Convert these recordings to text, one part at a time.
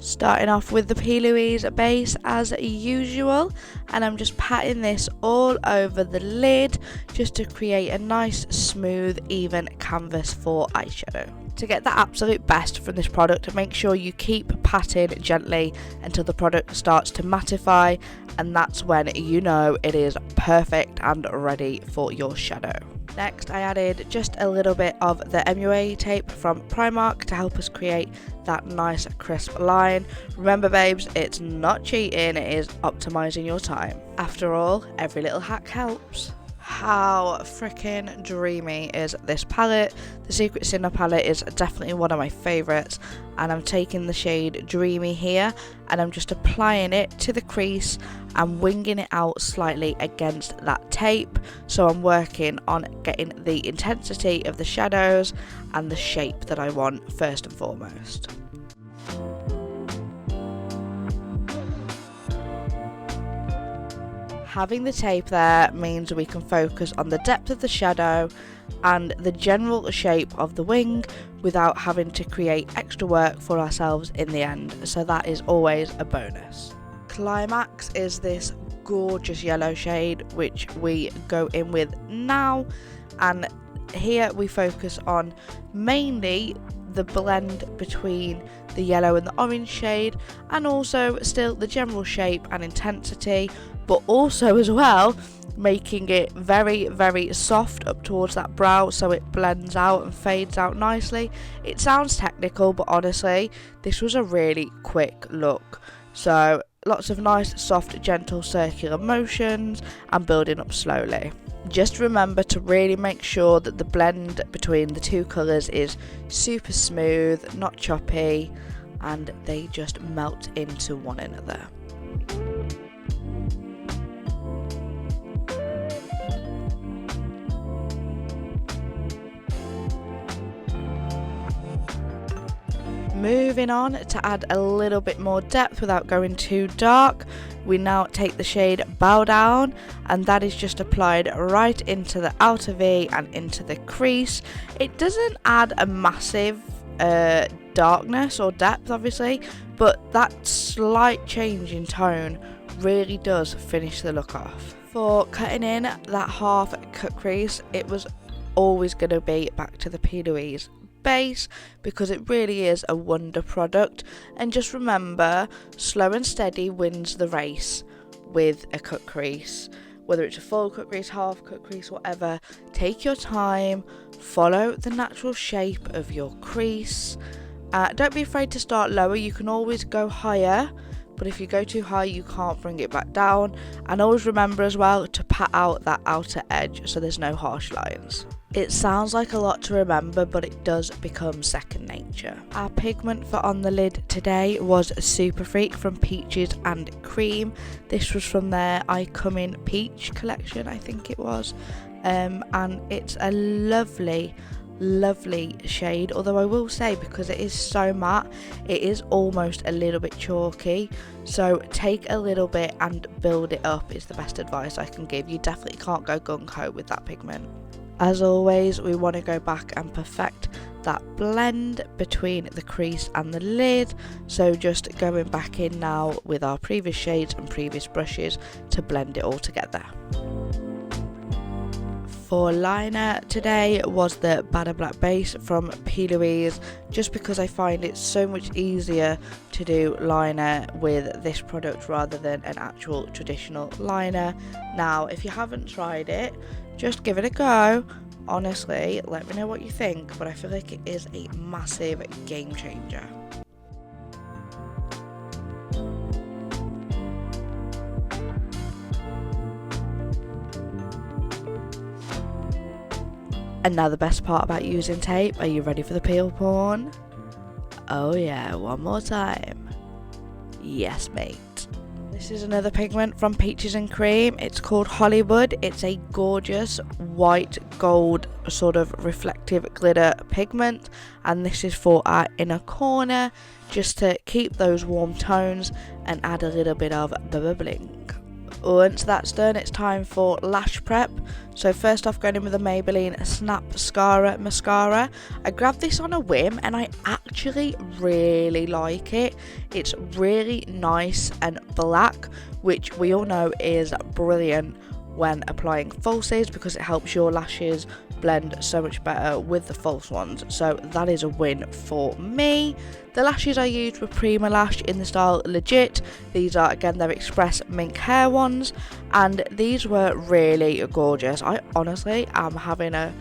Starting off with the P. Louise base as usual, and I'm just patting this all over the lid just to create a nice smooth even canvas for eyeshadow. To get the absolute best from this product, make sure you keep patting gently until the product starts to mattify, and that's when you know it is perfect and ready for your shadow. Next, I added just a little bit of the MUA tape from Primark to help us create that nice crisp line. Remember babes, it's not cheating, it is optimizing your time. After all, every little hack helps. How freaking dreamy is this palette? The Secret Sinner palette is definitely one of my favourites, and I'm taking the shade Dreamy here and I'm just applying it to the crease and winging it out slightly against that tape. So I'm working on getting the intensity of the shadows and the shape that I want first and foremost. Having the tape there means we can focus on the depth of the shadow and the general shape of the wing without having to create extra work for ourselves in the end, so that is always a bonus. Climax is this gorgeous yellow shade which we go in with now, and here we focus on mainly the blend between the yellow and the orange shade, and also still the general shape and intensity, but also as well making it very, very soft up towards that brow so it blends out and fades out nicely. It sounds technical, but honestly this was a really quick look. So lots of nice soft gentle circular motions and building up slowly. Just remember to really make sure that the blend between the two colours is super smooth, not choppy, and they just melt into one another. Moving on to add a little bit more depth without going too dark, we now take the shade Bow Down, and that is just applied right into the outer V and into the crease. It doesn't add a massive darkness or depth obviously, but that slight change in tone really does finish the look off. For cutting in that half cut crease, it was always going to be back to the P. Louise base because it really is a wonder product, and just remember, slow and steady wins the race with a cut crease. Whether it's a full cut crease, half cut crease, whatever, take your time, follow the natural shape of your crease. Don't be afraid to start lower, you can always go higher, but if you go too high you can't bring it back down. And always remember as well to pat out that outer edge so there's no harsh lines. It sounds like a lot to remember, but it does become second nature. Our pigment for on the lid today was Super Freak from Peaches and Cream. This was from their I Come In Peach collection, I think it was, and it's a lovely shade, although I will say, because it is so matte, it is almost a little bit chalky, so take a little bit and build it up is the best advice I can give. You definitely can't go gung-ho with that pigment. As always, we want to go back and perfect that blend between the crease and the lid, so just going back in now with our previous shades and previous brushes to blend it all together. For liner today was the Bada Black base from P. Louise, just because I find it so much easier to do liner with this product rather than an actual traditional liner. Now if you haven't tried it, just give it a go. Honestly, let me know what you think, but I feel like it is a massive game changer. And now the best part about using tape, are you ready for the peel porn? Oh yeah, one more time. Yes mate. This is another pigment from Peaches and Cream. It's called Hollywood. It's a gorgeous white gold sort of reflective glitter pigment, and this is for our inner corner just to keep those warm tones and add a little bit of bubbling. Once that's done, it's time for lash prep. So first off, going in with the Maybelline Snap Mascara. I grabbed this on a whim and I actually really like it. It's really nice and black, which we all know is brilliant when applying falsies because it helps your lashes blend so much better with the false ones. So that is a win for me. The lashes I used were Prima Lash in the style Legit. These are again their Express Mink Hair ones, and these were really gorgeous. I honestly am having a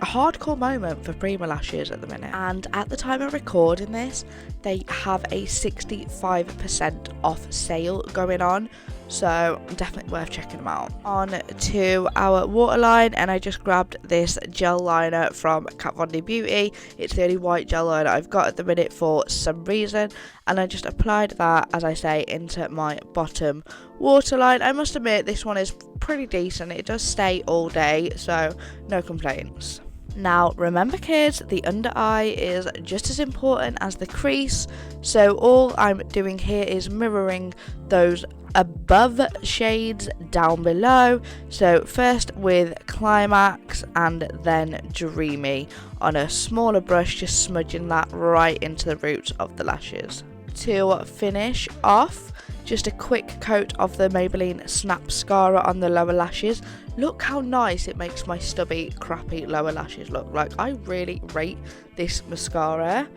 hardcore moment for Prima Lashes at the minute, and at the time of recording this they have a 65% off sale going on, so definitely worth checking them out. On to our waterline, and I just grabbed this gel liner from Kat Von D Beauty. It's the only white gel liner I've got at the minute for some reason, and I just applied that, as I say, into my bottom waterline. I must admit this one is pretty decent. It does stay all day, so no complaints. Now remember kids, the under eye is just as important as the crease, so all I'm doing here is mirroring those above shades down below. So first with Climax and then Dreamy on a smaller brush, just smudging that right into the roots of the lashes. To finish off, just a quick coat of the Maybelline Snap Mascara on the lower lashes. Look how nice it makes my stubby, crappy lower lashes look. Like, I really rate this mascara.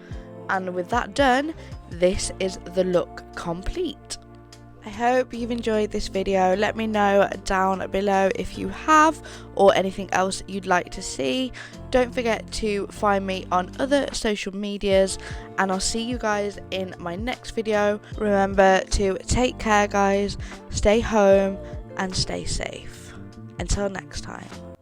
And with that done, this is the look complete. I hope you've enjoyed this video. Let me know down below if you have, or anything else you'd like to see. Don't forget to find me on other social medias, and I'll see you guys in my next video. Remember to take care guys, stay home and stay safe. Until next time.